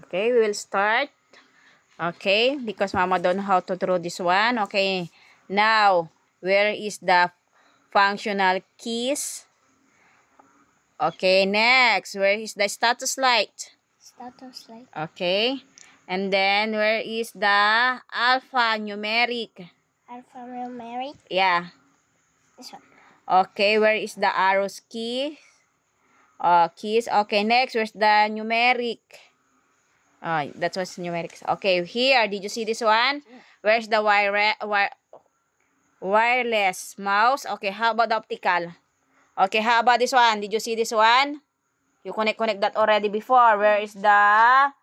Okay, we will start. Okay, because Mama don't know how to draw this one. Okay, now, where is the functional keys? Okay, next, where is the status light? Status light. Okay, and then where is the alphanumeric? Alphanumeric. Yeah. This one. Okay, where is the arrows key? Keys. Okay, next, where's the numeric? That was numerics. Okay, here, did you see this one? Where's the wireless mouse? Okay, how about the optical? Okay, how about this one? Did you see this one? You connect that already before. Where is the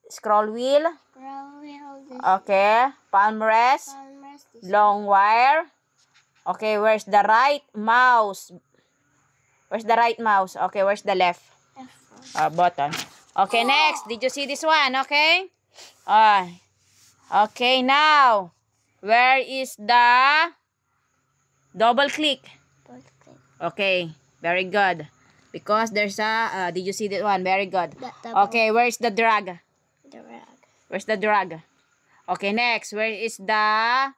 scroll wheel? Scroll wheel. Okay, palm rest. Long wire. Okay, where's the right mouse? Where's the right mouse? Okay, where's the left? Button. Okay, next. Did you see this one? Okay. Okay, now. Where is the double click? Okay, very good. Because there's a, did you see that one? Very good. Okay, where's the drag? Where's the drag? Okay, next. Where is the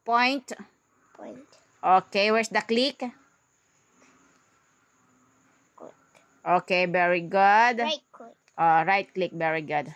point? Okay, where's the click? Okay, very good. Right click. Right click, very good.